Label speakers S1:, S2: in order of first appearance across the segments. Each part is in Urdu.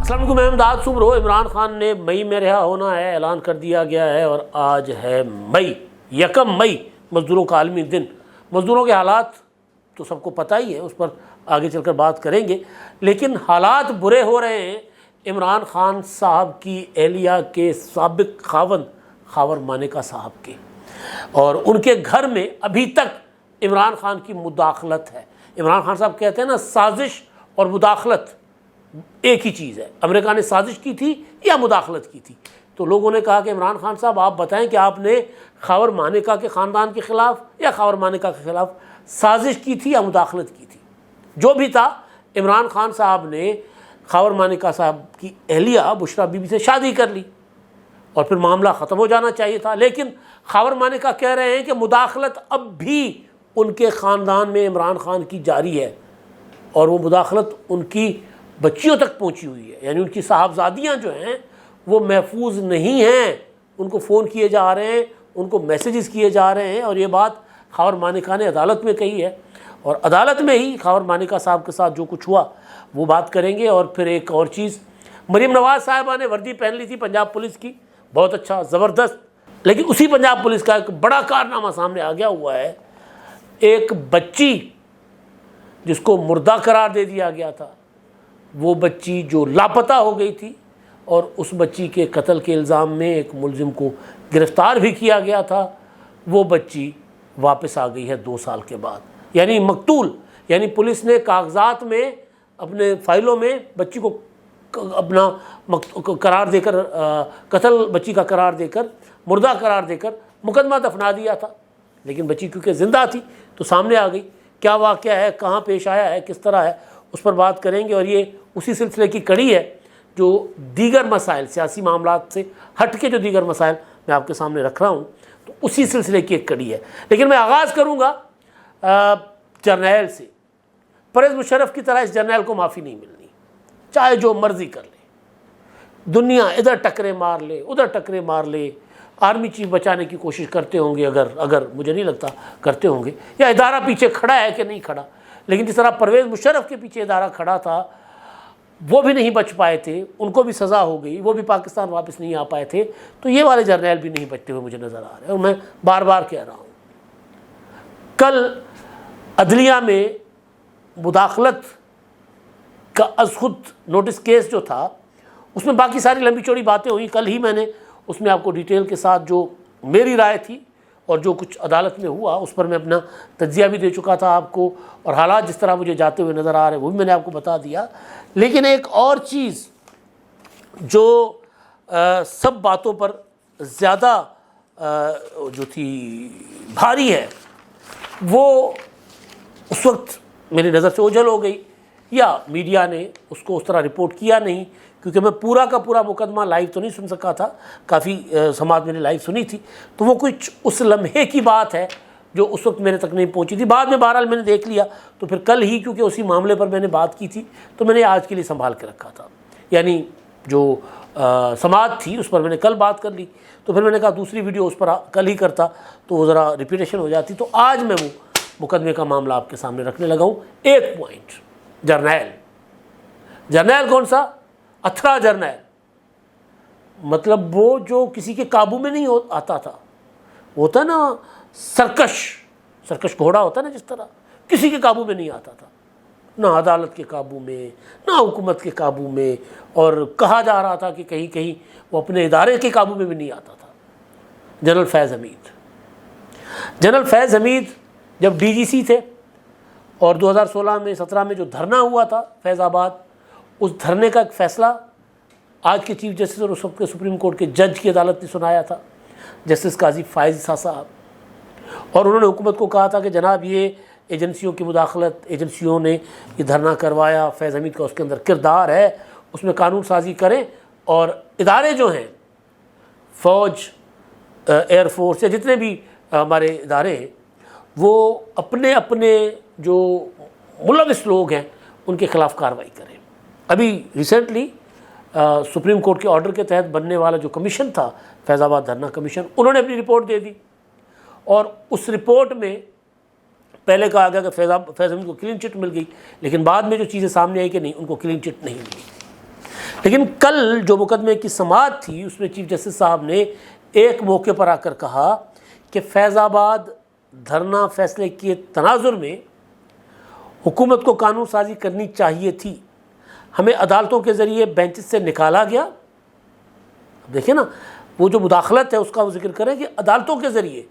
S1: السلام علیکم، میں امداد سمرو۔ عمران خان نے مئی میں رہا ہونا ہے، اعلان کر دیا گیا ہے، اور آج ہے مئی، 1 مئی، مزدوروں کا عالمی دن۔ مزدوروں کے حالات تو سب کو پتہ ہی ہے، اس پر آگے چل کر بات کریں گے، لیکن حالات برے ہو رہے ہیں عمران خان صاحب کی اہلیہ کے سابق خاور مانیکا صاحب کے، اور ان کے گھر میں ابھی تک عمران خان کی مداخلت ہے۔ عمران خان صاحب کہتے ہیں نا، سازش اور مداخلت ایک ہی چیز ہے۔ امریکہ نے سازش کی تھی یا مداخلت کی تھی؟ تو لوگوں نے کہا کہ عمران خان صاحب آپ بتائیں کہ آپ نے خاور مانیکا کے خاندان کے خلاف یا خاور مانیکا کے خلاف سازش کی تھی یا مداخلت کی تھی؟ جو بھی تھا، عمران خان صاحب نے خاور مانیکا صاحب کی اہلیہ بشرا بی بی سے شادی کر لی اور پھر معاملہ ختم ہو جانا چاہیے تھا، لیکن خاور مانیکا کہہ رہے ہیں کہ مداخلت اب بھی ان کے خاندان میں عمران خان کی جاری ہے، اور وہ مداخلت ان کی بچیوں تک پہنچی ہوئی ہے، یعنی ان کی صاحبزادیاں جو ہیں وہ محفوظ نہیں ہیں، ان کو فون کیے جا رہے ہیں، ان کو میسیجز کیے جا رہے ہیں، اور یہ بات خاور مانیکا نے عدالت میں کہی ہے، اور عدالت میں ہی خاور مانیکا صاحب کے ساتھ جو کچھ ہوا وہ بات کریں گے۔ اور پھر ایک اور چیز، مریم نواز صاحبہ نے وردی پہن لی تھی پنجاب پولیس کی، بہت اچھا، زبردست، لیکن اسی پنجاب پولیس کا ایک بڑا کارنامہ سامنے آ گیا ہوا ہے۔ ایک بچی جس کو مردہ قرار دے دیا گیا تھا، وہ بچی جو لاپتہ ہو گئی تھی، اور اس بچی کے قتل کے الزام میں ایک ملزم کو گرفتار بھی کیا گیا تھا، وہ بچی واپس آ گئی ہے 2 سال کے بعد، یعنی مقتول، یعنی پولیس نے کاغذات میں اپنے فائلوں میں بچی کو اپنا قرار دے کر، قتل بچی کا قرار دے کر، مردہ قرار دے کر مقدمہ دفنا دیا تھا، لیکن بچی کیونکہ زندہ تھی تو سامنے آ گئی۔ کیا واقعہ ہے، کہاں پیش آیا ہے، کس طرح ہے، اس پر بات کریں گے، اور یہ اسی سلسلے کی کڑی ہے جو دیگر مسائل، سیاسی معاملات سے ہٹ کے جو دیگر مسائل میں آپ کے سامنے رکھ رہا ہوں، تو اسی سلسلے کی ایک کڑی ہے۔ لیکن میں آغاز کروں گا جرنیل سے۔ پرویز مشرف کی طرح اس جرنیل کو معافی نہیں ملنی، چاہے جو مرضی کر لے، دنیا ادھر ٹکرے مار لے، ادھر ٹکرے مار لے، آرمی چیف بچانے کی کوشش کرتے ہوں گے، اگر مجھے نہیں لگتا کرتے ہوں گے، یا ادارہ پیچھے کھڑا ہے کہ نہیں کھڑا، لیکن جس طرح پرویز مشرف کے پیچھے ادارہ کھڑا تھا، وہ بھی نہیں بچ پائے تھے، ان کو بھی سزا ہو گئی، وہ بھی پاکستان واپس نہیں آ پائے تھے، تو یہ والے جرنیل بھی نہیں بچتے ہوئے مجھے نظر آ رہے ہیں، اور میں بار بار کہہ رہا ہوں، کل عدلیہ میں مداخلت کا از خود نوٹس کیس جو تھا، اس میں باقی ساری لمبی چوڑی باتیں ہوئی، کل ہی میں نے اس میں آپ کو ڈیٹیل کے ساتھ جو میری رائے تھی اور جو کچھ عدالت میں ہوا اس پر میں اپنا تجزیہ بھی دے چکا تھا آپ کو، اور حالات جس طرح مجھے جاتے ہوئے نظر آ رہے ہیں وہ بھی میں نے آپ کو بتا دیا۔ لیکن ایک اور چیز جو سب باتوں پر زیادہ جو تھی بھاری ہے، وہ اس وقت میری نظر سے اوجھل ہو گئی، یا میڈیا نے اس کو اس طرح رپورٹ کیا نہیں، کیونکہ میں پورا کا پورا مقدمہ لائیو تو نہیں سن سکا تھا، کافی سماعت میں نے لائیو سنی تھی، تو وہ کچھ اس لمحے کی بات ہے جو اس وقت میرے تک نہیں پہنچی تھی، بعد میں بہرحال میں نے دیکھ لیا، تو پھر کل ہی کیونکہ اسی معاملے پر میں نے بات کی تھی تو میں نے آج کے لیے سنبھال کے رکھا تھا، یعنی جو سماعت تھی اس پر میں نے کل بات کر لی، تو پھر میں نے کہا دوسری ویڈیو اس پر کل ہی کرتا تو وہ ذرا ریپیٹیشن ہو جاتی، تو آج میں وہ مقدمے کا معاملہ آپ کے سامنے رکھنے لگا ہوں۔ ایک پوائنٹ، جرنیل کون سا؟ اتھرا جرنیل، مطلب وہ جو کسی کے قابو میں نہیں آتا تھا، ہوتا نا سرکش گھوڑا ہوتا نا، جس طرح کسی کے قابو میں نہیں آتا تھا، نہ عدالت کے قابو میں، نہ حکومت کے قابو میں، اور کہا جا رہا تھا کہ کہیں کہیں وہ اپنے ادارے کے قابو میں بھی نہیں آتا تھا۔ جنرل فیض حمید جب ڈی جی سی تھے، اور 2016 میں 17 میں جو دھرنا ہوا تھا فیض آباد، اس دھرنے کا ایک فیصلہ آج کے چیف جسٹس اور اس وقت کے سپریم کورٹ کے جج کی عدالت نے سنایا تھا، جسٹس قاضی فائز عیسیٰ صاحب، اور انہوں نے حکومت کو کہا تھا کہ جناب یہ ایجنسیوں کی مداخلت، ایجنسیوں نے یہ دھرنا کروایا، فیض حمید کا اس کے اندر کردار ہے، اس میں قانون سازی کریں، اور ادارے جو ہیں، فوج، ایئر فورس، یا جتنے بھی ہمارے ادارے ہیں، وہ اپنے اپنے جو ملوث لوگ ہیں ان کے خلاف کارروائی کریں۔ ابھی ریسنٹلی سپریم کورٹ کے آرڈر کے تحت بننے والا جو کمیشن تھا، فیض آباد دھرنا کمیشن، انہوں نے اپنی رپورٹ دے دی، اور اس رپورٹ میں پہلے کہا گیا کہ فیض حمید کو کلین چٹ مل گئی، لیکن بعد میں جو چیزیں سامنے آئی کہ نہیں، ان کو کلین چٹ نہیں ملی۔ لیکن کل جو مقدمے کی سماعت تھی اس میں چیف جسٹس صاحب نے ایک موقع پر آ کر کہا کہ فیض آباد دھرنا فیصلے کے تناظر میں حکومت کو قانون سازی کرنی چاہیے تھی، ہمیں عدالتوں کے ذریعے بینچز سے نکالا گیا۔ دیکھیں نا، وہ جو مداخلت ہے اس کا وہ ذکر کریں کہ عدالتوں کے ذریعے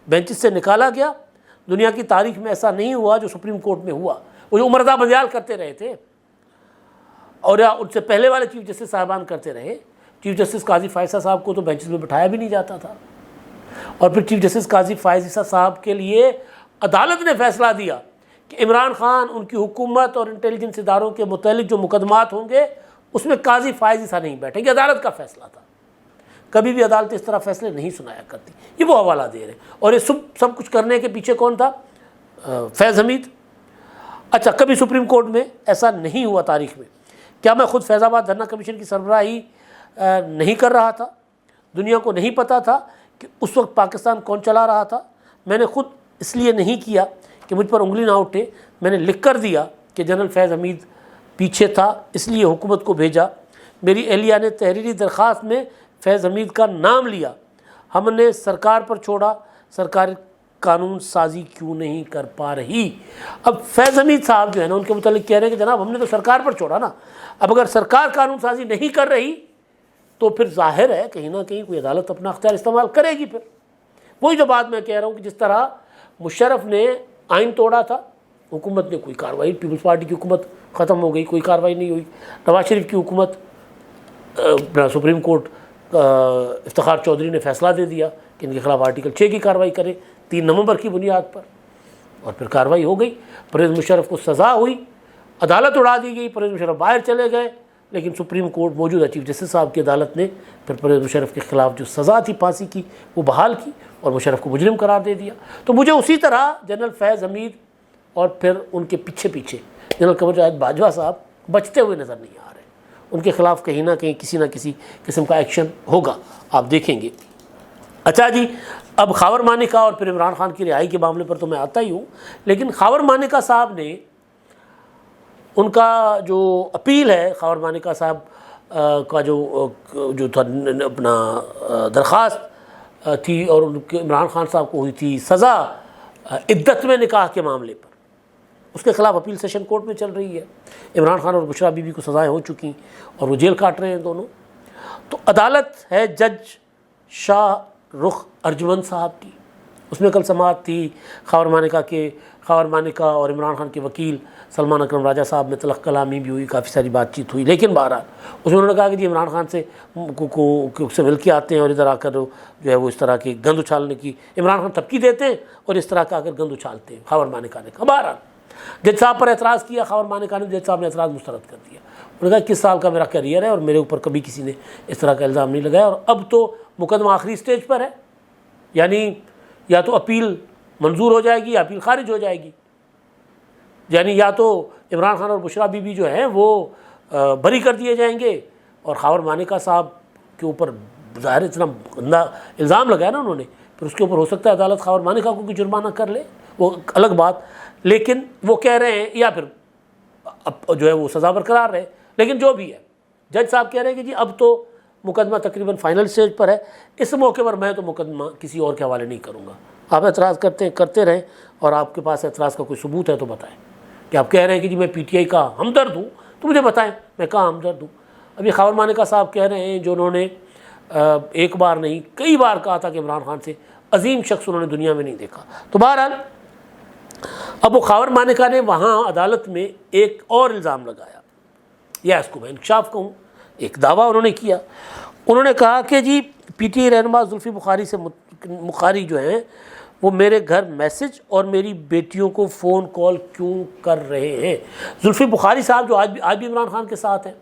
S1: بینچز سے نکالا گیا۔ دنیا کی تاریخ میں ایسا نہیں ہوا جو سپریم کورٹ میں ہوا، وہ جو عمر رضا بندیال کرتے رہے تھے اور یا ان سے پہلے والے چیف جسٹس صاحبان کرتے رہے۔ چیف جسٹس قاضی فائز صاحب کو تو بینچز میں بٹھایا بھی نہیں جاتا تھا، اور پھر چیف جسٹس قاضی فائز صاحب کے لیے عدالت نے فیصلہ دیا کہ عمران خان، ان کی حکومت اور انٹیلیجنس اداروں کے متعلق جو مقدمات ہوں گے اس میں قاضی فائز نہیں بیٹھیں گے، عدالت کا فیصلہ تھا۔ کبھی بھی عدالت اس طرح فیصلے نہیں سنایا کرتی، یہ وہ حوالہ دے رہے ہیں۔ اور یہ سب کچھ کرنے کے پیچھے کون تھا؟ فیض حمید۔ اچھا، کبھی سپریم کورٹ میں ایسا نہیں ہوا تاریخ میں۔ کیا میں خود فیض آباد دھرنا کمیشن کی سربراہی نہیں کر رہا تھا؟ دنیا کو نہیں پتہ تھا کہ اس وقت پاکستان کون چلا رہا تھا؟ میں نے خود اس لیے نہیں کیا کہ مجھ پر انگلی نہ اٹھے، میں نے لکھ کر دیا کہ جنرل فیض حمید پیچھے تھا، اس لیے حکومت کو بھیجا۔ میری اہلیہ نے تحریری درخواست میں فیض حمید کا نام لیا، ہم نے سرکار پر چھوڑا، سرکار قانون سازی کیوں نہیں کر پا رہی؟ اب فیض حمید صاحب جو ہے نا، ان کے متعلق کہہ رہے ہیں کہ جناب ہم نے تو سرکار پر چھوڑا نا، اب اگر سرکار قانون سازی نہیں کر رہی تو پھر ظاہر ہے کہیں نہ کہیں کوئی عدالت اپنا اختیار استعمال کرے گی۔ پھر وہی جو بات میں کہہ رہا ہوں کہ جس طرح مشرف نے آئین توڑا تھا، حکومت نے کوئی کارروائی، پیپلز پارٹی کی حکومت ختم ہو گئی، کوئی کارروائی نہیں ہوئی۔ نواز شریف کی حکومت، سپریم کورٹ افتخار چودھری نے فیصلہ دے دیا کہ ان کے خلاف آرٹیکل 6 کی کارروائی کرے 3 نومبر کی بنیاد پر، اور پھر کارروائی ہو گئی۔ پرویز مشرف کو سزا ہوئی، عدالت اڑا دی گئی، پرویز مشرف باہر چلے گئے، لیکن سپریم کورٹ موجودہ چیف جسٹس صاحب کی عدالت نے پھر پرویز مشرف کے خلاف جو سزا تھی پھانسی کی وہ بحال کی اور مشرف کو مجرم قرار دے دیا۔ تو مجھے اسی طرح جنرل فیض حمید اور پھر ان کے پیچھے جنرل قمر جاوید باجوہ صاحب بچتے ہوئے نظر نہیں آ رہے۔ ان کے خلاف کہیں نہ کہیں کسی نہ کسی قسم کا ایکشن ہوگا، آپ دیکھیں گے۔ اچھا جی، اب خاور مانیکا اور پھر عمران خان کی رہائی کے معاملے پر تو میں آتا ہی ہوں، لیکن خاور مانیکا صاحب نے ان کا جو اپیل ہے، خاور مانیکا صاحب کا جو تھا اپنا درخواست تھی، اور ان کے عمران خان صاحب کو ہوئی تھی سزا عدت میں نکاح کے معاملے پر، اس کے خلاف اپیل سیشن کورٹ میں چل رہی ہے۔ عمران خان اور بشرا بی بی کو سزائیں ہو چکی اور وہ جیل کاٹ رہے ہیں دونوں۔ تو عدالت ہے جج شاہ رخ ارجمند صاحب کی، اس میں کل سماعت تھی۔ خاور مانیکا اور عمران خان کے وکیل سلمان اکرم راجہ صاحب میں تلخ کلامی بھی ہوئی، کافی ساری بات چیت ہوئی، لیکن بہرحال اس میں انہوں نے کہا کہ جی عمران خان سے مل کے آتے ہیں اور ادھر آ کر جو ہے وہ اس طرح کی گند اچھالنے کی، عمران خان تھپکی دیتے ہیں اور اس طرح کا آ کر گند اچھالتے ہیں۔ خاور مانیکا نے کہا، بہرحال جج صاحب پر اعتراض کیا، خاور مانیکا نے، جج صاحب نے اعتراض مسترد کر دیا۔ انہوں نے کہا 21 سال کا میرا کیریئر ہے اور میرے اوپر کبھی کسی نے اس طرح کا الزام نہیں لگایا، اور اب تو مقدمہ آخری سٹیج پر ہے، یعنی یا تو اپیل منظور ہو جائے گی یا اپیل خارج ہو جائے گی، یعنی یا تو عمران خان اور بشرا بی بی جو ہیں وہ بری کر دیے جائیں گے، اور خاور مانیکا صاحب کے اوپر ظاہر اتنا گندا الزام لگایا نا انہوں نے، پھر اس کے اوپر ہو سکتا ہے عدالت خاور مانیکا کو بھی جرمانہ کر لے، وہ الگ بات، لیکن وہ کہہ رہے ہیں یا پھر اب جو ہے وہ سزا برقرار رہے، لیکن جو بھی ہے جج صاحب کہہ رہے ہیں کہ جی اب تو مقدمہ تقریباً فائنل سٹیج پر ہے، اس موقع پر میں تو مقدمہ کسی اور کے حوالے نہیں کروں گا۔ آپ اعتراض کرتے رہیں، اور آپ کے پاس اعتراض کا کوئی ثبوت ہے تو بتائیں، کہ آپ کہہ رہے ہیں کہ جی میں پی ٹی آئی کا ہمدرد ہوں تو مجھے بتائیں میں کہاں ہمدرد ہوں۔ اب یہ خاور مانیکا صاحب کہہ رہے ہیں جو انہوں نے ایک بار نہیں کئی بار کہا تھا کہ عمران خان سے عظیم شخص انہوں نے دنیا میں نہیں دیکھا۔ تو بہرحال اب وہ خاور مانیکا نے وہاں عدالت میں ایک اور الزام لگایا، یا اس کو میں انکشاف کہوں، ایک دعویٰ انہوں نے کیا۔ انہوں نے کہا کہ جی پی ٹی آئی رہنما زلفی بخاری جو ہیں وہ میرے گھر میسج اور میری بیٹیوں کو فون کال کیوں کر رہے ہیں۔ زلفی بخاری صاحب جو آج بھی عمران خان کے ساتھ ہیں،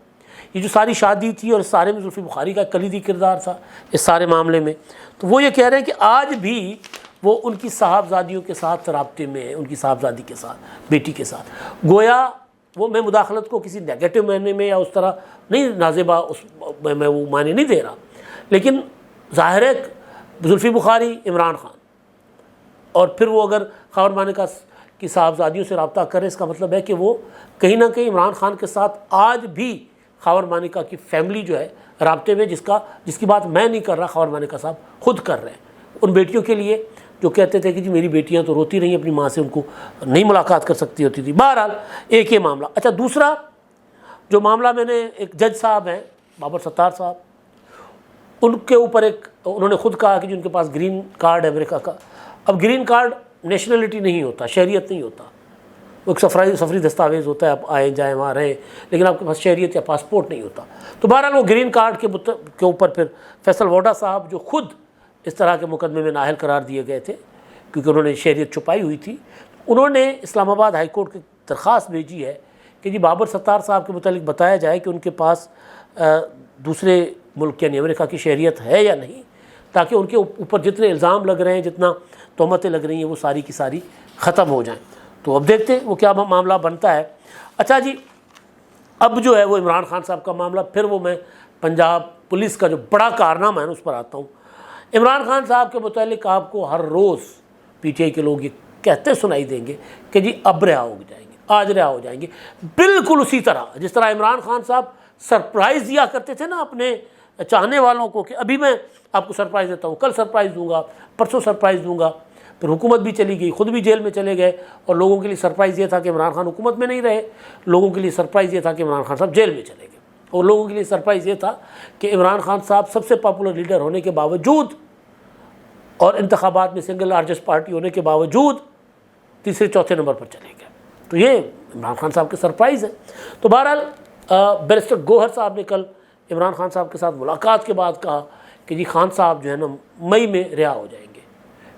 S1: یہ جو ساری شادی تھی اور اس سارے میں زلفی بخاری کا کلیدی کردار تھا اس سارے معاملے میں، تو وہ یہ کہہ رہے ہیں کہ آج بھی وہ ان کی صاحبزادیوں کے ساتھ رابطے میں ہیں، ان کی صاحبزادی کے ساتھ، بیٹی کے ساتھ، گویا وہ میں مداخلت کو کسی نیگیٹو معنی میں یا اس طرح نہیں، نازیبا اس میں وہ معنی نہیں دے رہا، لیکن ظاہر ہے زلفی بخاری عمران خان، اور پھر وہ اگر خاور مانیکا کی صاحبزادیوں سے رابطہ کرے، اس کا مطلب ہے کہ وہ کہیں نہ کہیں عمران خان کے ساتھ آج بھی خاور مانیکا کی فیملی جو ہے رابطے میں، جس کی بات میں نہیں کر رہا، خاور مانیکا صاحب خود کر رہے ہیں ان بیٹیوں کے لیے جو کہتے تھے کہ جی میری بیٹیاں تو روتی رہی اپنی ماں سے، ان کو نہیں ملاقات کر سکتی ہوتی تھی۔ بہرحال ایک یہ معاملہ۔ اچھا، دوسرا جو معاملہ میں نے، ایک جج صاحب ہیں بابر ستار صاحب، ان کے اوپر انہوں نے خود کہا کہ جن کے پاس گرین کارڈ ہے امریکہ کا۔ اب گرین کارڈ نیشنلٹی نہیں ہوتا، شہریت نہیں ہوتا، وہ ایک سفری دستاویز ہوتا ہے، آپ آئیں جائیں وہاں رہیں، لیکن آپ کے پاس شہریت یا پاسپورٹ نہیں ہوتا۔ تو بہرحال وہ گرین کارڈ کے اوپر پھر فیصل ووڈا صاحب جو خود اس طرح کے مقدمے میں نااہل قرار دیے گئے تھے کیونکہ انہوں نے شہریت چھپائی ہوئی تھی، انہوں نے اسلام آباد ہائی کورٹ کی درخواست بھیجی ہے کہ جی بابر ستار صاحب کے متعلق بتایا جائے کہ ان کے پاس دوسرے ملک یعنی امریکہ کی شہریت ہے یا نہیں، تاکہ ان کے اوپر جتنے الزام لگ رہے ہیں، جتنا تہمتیں لگ رہی ہیں، وہ ساری کی ساری ختم ہو جائیں۔ تو اب دیکھتے ہیں وہ کیا معاملہ بنتا ہے۔ اچھا جی، اب جو ہے وہ عمران خان صاحب کا معاملہ، پھر وہ میں پنجاب پولیس کا جو بڑا کارنامہ ہے اس پر آتا ہوں۔ عمران خان صاحب کے متعلق آپ کو ہر روز پی ٹی آئی کے لوگ یہ کہتے سنائی دیں گے کہ جی اب رہا ہو جائیں گے، آج رہا ہو جائیں گے، بالکل اسی طرح جس طرح عمران خان صاحب سرپرائز دیا کرتے تھے نا اپنے چاہنے والوں کو کہ ابھی میں آپ کو سرپرائز دیتا ہوں، کل سرپرائز دوں گا، پرسوں سرپرائز دوں گا۔ پھر حکومت بھی چلی گئی، خود بھی جیل میں چلے گئے، اور لوگوں کے لیے سرپرائز یہ تھا کہ عمران خان حکومت میں نہیں رہے، لوگوں کے لیے سرپرائز یہ تھا کہ عمران خان صاحب جیل میں چلے گئے، اور لوگوں کے لیے سرپرائز یہ تھا کہ عمران خان صاحب سب سے پاپولر لیڈر ہونے کے باوجود اور انتخابات میں سنگل لارجسٹ پارٹی ہونے کے باوجود تیسرے چوتھے نمبر پر چلے گئے۔ تو یہ عمران خان صاحب کے سرپرائز ہے۔ تو بہرحال بیرسٹر گوہر صاحب نے کل عمران خان صاحب کے ساتھ ملاقات کے بعد کہا کہ جی خان صاحب جو ہے نا مئی میں رہا ہو جائیں گے۔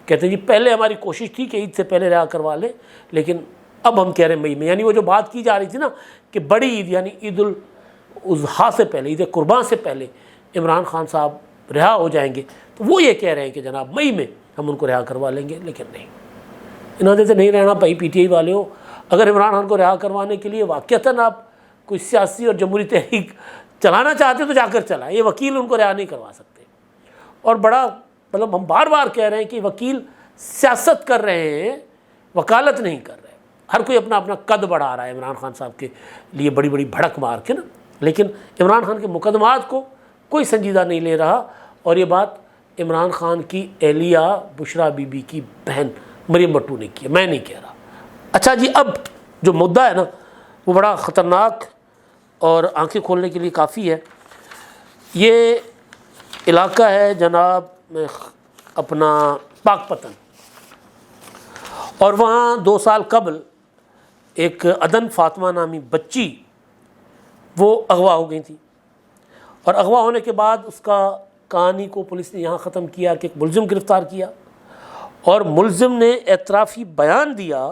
S1: کہتے ہیں جی پہلے ہماری کوشش تھی کہ عید سے پہلے رہا کروا لیں، لیکن اب ہم کہہ رہے ہیں مئی میں، یعنی وہ جو بات کی جا رہی تھی نا کہ بڑی عید یعنی عید الاضحیٰ سے پہلے، عید قربان سے پہلے عمران خان صاحب رہا ہو جائیں گے، تو وہ یہ کہہ رہے ہیں کہ جناب مئی میں ہم ان کو رہا کروا لیں گے، لیکن نہیں، انہوں سے نہیں رہنا بھائی۔ پی ٹی آئی والے ہو، اگر عمران خان کو رہا کروانے کے لیے واقعتاً آپ کوئی سیاسی اور جمہوری تحریک چلانا چاہتے تو جا کر چلائیں، یہ وکیل ان کو رہا نہیں کروا سکتے۔ اور بڑا مطلب ہم بار بار کہہ رہے ہیں کہ وکیل سیاست کر رہے ہیں، وکالت نہیں کر رہے۔ ہر کوئی اپنا اپنا قد بڑھا رہا ہے عمران خان صاحب کے لیے بڑی بڑی بھڑک مار کے نا، لیکن عمران خان کے مقدمات کو کوئی سنجیدہ نہیں لے رہا۔ اور یہ بات عمران خان کی اہلیہ بشرا بی بی کی بہن مریم بٹو نے کی ہے، میں نہیں کہہ رہا۔ اچھا جی، اب جو مدعا ہے نا وہ بڑا خطرناک اور آنکھیں کھولنے کے لیے کافی ہے۔ یہ علاقہ ہے جناب اپنا پاک پتن، اور وہاں 2 سال قبل ایک عدن فاطمہ نامی بچی وہ اغوا ہو گئی تھی، اور اغوا ہونے کے بعد اس کا کہانی کو پولیس نے یہاں ختم کیا کہ ایک ملزم گرفتار کیا، اور ملزم نے اعترافی بیان دیا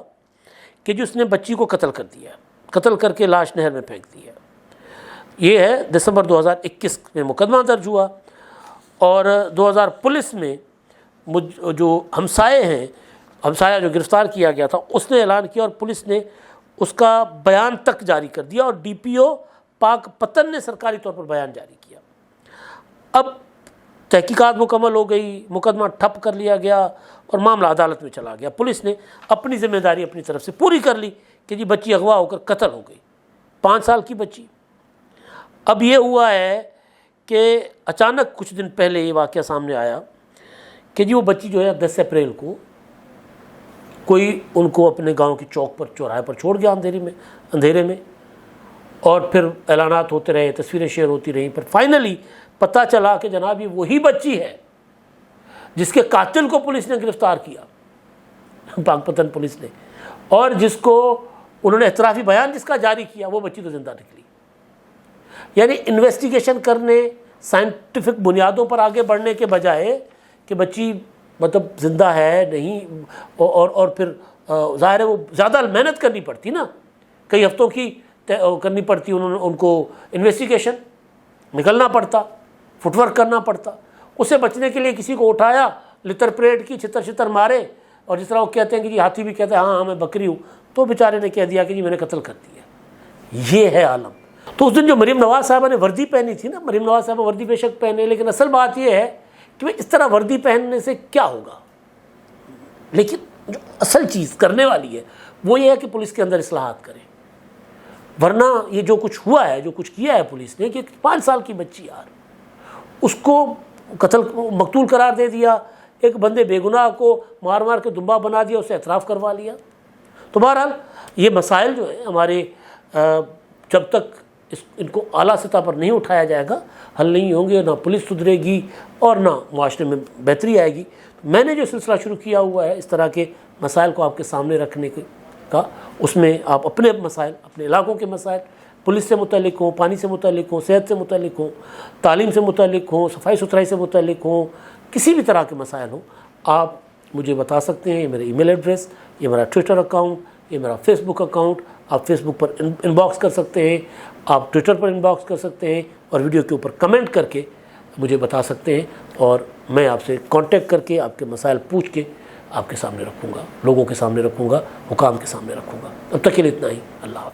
S1: کہ جو اس نے بچی کو قتل کر دیا، قتل کر کے لاش نہر میں پھینک دیا۔ یہ ہے دسمبر 2021 میں مقدمہ درج ہوا، اور 2000 پولیس میں جو ہمسائے ہیں، ہمسایہ جو گرفتار کیا گیا تھا اس نے اعلان کیا، اور پولیس نے اس کا بیان تک جاری کر دیا، اور ڈی پی او پاک پتن نے سرکاری طور پر بیان جاری کیا۔ اب تحقیقات مکمل ہو گئی، مقدمہ ٹھپ کر لیا گیا، اور معاملہ عدالت میں چلا گیا۔ پولیس نے اپنی ذمہ داری اپنی طرف سے پوری کر لی کہ جی بچی اغوا ہو کر قتل ہو گئی، 5 سال کی بچی۔ اب یہ ہوا ہے کہ اچانک کچھ دن پہلے یہ واقعہ سامنے آیا کہ جی وہ بچی جو ہے 10 اپریل کو کوئی ان کو اپنے گاؤں کی چوک پر، چوراہے پر چھوڑ گیا اندھیرے میں، اور پھر اعلانات ہوتے رہے، تصویریں شیئر ہوتی رہیں، پر فائنلی پتہ چلا کہ جناب یہ وہی بچی ہے جس کے قاتل کو پولیس نے گرفتار کیا، پاک پتن پولیس نے، اور جس کو انہوں نے اعترافی بیان جس کا جاری کیا، وہ بچی تو زندہ نکلی۔ یعنی انویسٹیگیشن کرنے، سائنٹیفک بنیادوں پر آگے بڑھنے کے بجائے کہ بچی مطلب زندہ ہے نہیں، اور پھر ظاہر ہے وہ زیادہ محنت کرنی پڑتی نا، کئی ہفتوں کی کرنی پڑتی، ان کو انویسٹیگیشن نکلنا پڑتا، فٹ ورک کرنا پڑتا۔ اسے بچنے کے لیے کسی کو اٹھایا، لتر پریٹ کی، چھتر چھتر مارے، اور جس طرح وہ کہتے ہیں کہ جی ہاتھی بھی کہتے ہیں ہاں میں بکری ہوں، تو بیچارے نے کہہ دیا کہ جی میں نے قتل کر دیا۔ یہ ہے عالم۔ تو اس دن جو مریم نواز صاحبہ نے وردی پہنی تھی نا، مریم نواز صاحبہ وردی بے شک پہنے، لیکن اصل بات یہ ہے کہ اس طرح وردی پہننے سے کیا ہوگا، لیکن جو اصل چیز کرنے والی ہے وہ یہ ہے کہ پولیس کے اندر اصلاحات کریں، ورنہ یہ جو کچھ ہوا ہے، جو کچھ کیا ہے پولیس نے، کہ 5 سال کی بچی یار، اس کو قتل مقتول قرار دے دیا، ایک بندے بے گناہ کو مار مار کے دمبا بنا دیا، اسے اعتراف کروا لیا۔ تو بہرحال یہ مسائل جو ہیں ہمارے جب تک ان کو اعلیٰ سطح پر نہیں اٹھایا جائے گا حل نہیں ہوں گے، نہ پولیس سدھرے گی اور نہ معاشرے میں بہتری آئے گی۔ میں نے جو سلسلہ شروع کیا ہوا ہے اس طرح کے مسائل کو آپ کے سامنے رکھنے کا، اس میں آپ اپنے مسائل، اپنے علاقوں کے مسائل، پولیس سے متعلق ہوں، پانی سے متعلق ہوں، صحت سے متعلق ہوں، تعلیم سے متعلق ہوں، صفائی ستھرائی سے متعلق ہوں، کسی بھی طرح کے مسائل ہوں، آپ مجھے بتا سکتے ہیں۔ یہ میرا ای میل ایڈریس، یہ میرا ٹویٹر اکاؤنٹ، یہ میرا فیس بک اکاؤنٹ، آپ فیس بک پر ان باکس کر سکتے ہیں، آپ ٹویٹر پر ان باکس کر سکتے ہیں، اور ویڈیو کے اوپر کمنٹ کر کے مجھے بتا سکتے ہیں، اور میں آپ سے کانٹیکٹ کر کے آپ کے مسائل پوچھ کے آپ کے سامنے رکھوں گا، لوگوں کے سامنے رکھوں گا، حکام کے سامنے رکھوں گا۔ اب تک کے لیے اتنا ہی، اللہ حافظ۔